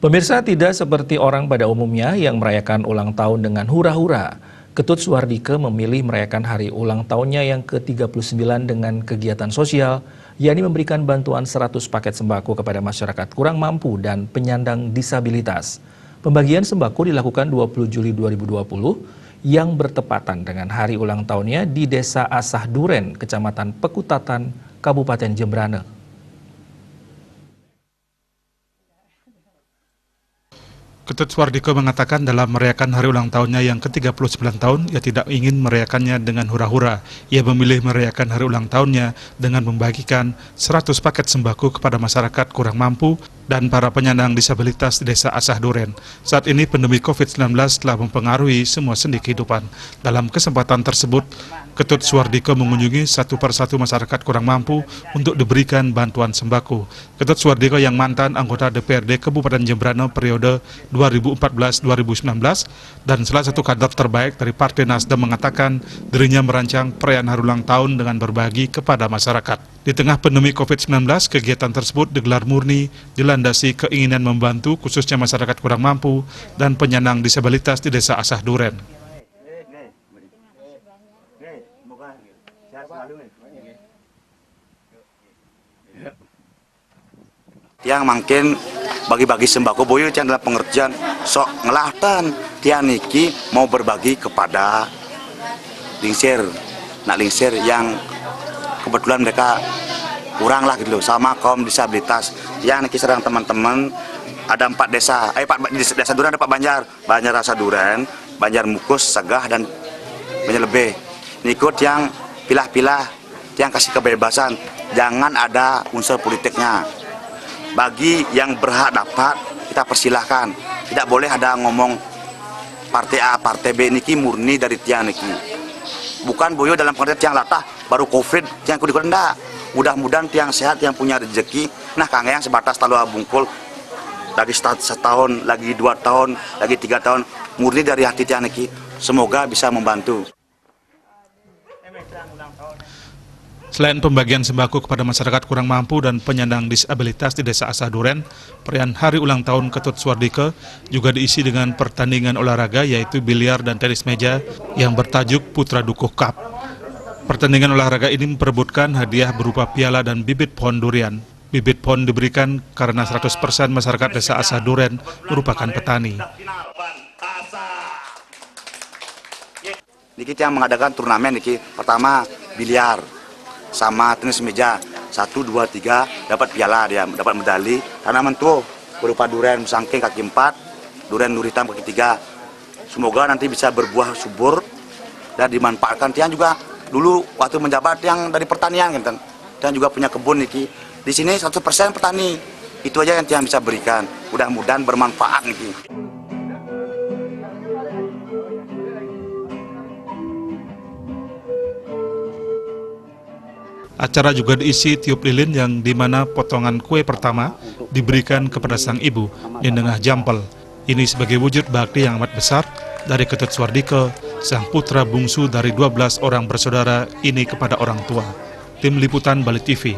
Pemirsa, tidak seperti orang pada umumnya yang merayakan ulang tahun dengan hura-hura. Ketut Suwardike memilih merayakan hari ulang tahunnya yang ke-39 dengan kegiatan sosial, yakni memberikan bantuan 100 paket sembako kepada masyarakat kurang mampu dan penyandang disabilitas. Pembagian sembako dilakukan 20 Juli 2020 yang bertepatan dengan hari ulang tahunnya di Desa Asah Duren, Kecamatan Pekutatan, Kabupaten Jembrane. Ketut Suwardike mengatakan dalam merayakan hari ulang tahunnya yang ke-39 tahun, ia tidak ingin merayakannya dengan hura-hura. Ia memilih merayakan hari ulang tahunnya dengan membagikan 100 paket sembako kepada masyarakat kurang mampu dan para penyandang disabilitas di Desa Asah Duren. Saat ini pandemi COVID-19 telah mempengaruhi semua sendi kehidupan. Dalam kesempatan tersebut, Ketut Suwardike mengunjungi satu persatu masyarakat kurang mampu untuk diberikan bantuan sembako. Ketut Suwardike yang mantan anggota DPRD Kabupaten Jembrane periode 2014-2019 dan salah satu kader terbaik dari Partai Nasdem mengatakan dirinya merancang perayaan hari ulang tahun dengan berbagi kepada masyarakat. Di tengah pandemi COVID-19, kegiatan tersebut digelar murni dilandasi keinginan membantu khususnya masyarakat kurang mampu dan penyandang disabilitas di Desa Asah Duren. Yang makin bagi-bagi sembako boyo yang dalam pengertian sok ngelahtan tiang niki mau berbagi kepada lingsir yang kebetulan mereka kurang lah gitu loh, sama kaum disabilitas yang niki sedang teman-teman ada 4 desa, 4 desa Duren ada 4 Banjar Asah Duren, Banjar Mukus, Segah dan Banjar Lebeh. Nikut yang pilah-pilah, yang kasih kebebasan, jangan ada unsur politiknya. Bagi yang berhak dapat, kita persilahkan. Tidak boleh ada ngomong partai A, partai B, niki murni dari tiang niki. Bukan boyo dalam konteks tiang latah, baru COVID, tiang kudik rendah. Mudah-mudahan tiang sehat, yang punya rezeki. Nah, kang yang sebatas talu bungkul, lagi setahun, lagi 2 tahun, lagi 3 tahun, murni dari hati tiang niki. Semoga bisa membantu. Selain pembagian sembako kepada masyarakat kurang mampu dan penyandang disabilitas di Desa Asah Duren, perayaan hari ulang tahun Ketut Suwardike juga diisi dengan pertandingan olahraga yaitu biliar dan tenis meja yang bertajuk Putra Dukuh Cup. Pertandingan olahraga ini memperebutkan hadiah berupa piala dan bibit pohon durian. Bibit pohon diberikan karena 100% masyarakat Desa Asah Duren merupakan petani. Niki yang mengadakan turnamen niki pertama biliar sama tenis meja 1, 2, 3 dapat piala, dia dapat medali karena mentu berupa durian musangking kaki 4, durian nur hitam kaki 3. Semoga nanti bisa berbuah subur dan dimanfaatkan. Tiang juga dulu waktu menjabat yang dari pertanian kan, dan juga punya kebun niki. Di sini 100% petani. Itu aja yang tiang bisa berikan. Mudah-mudahan bermanfaat niki. Acara juga diisi tiup lilin yang dimana potongan kue pertama diberikan kepada sang ibu di Nengah Jampel. Ini sebagai wujud bakti yang amat besar dari Ketut Suwardike, sang putra bungsu dari 12 orang bersaudara ini kepada orang tua. Tim Liputan Bali TV.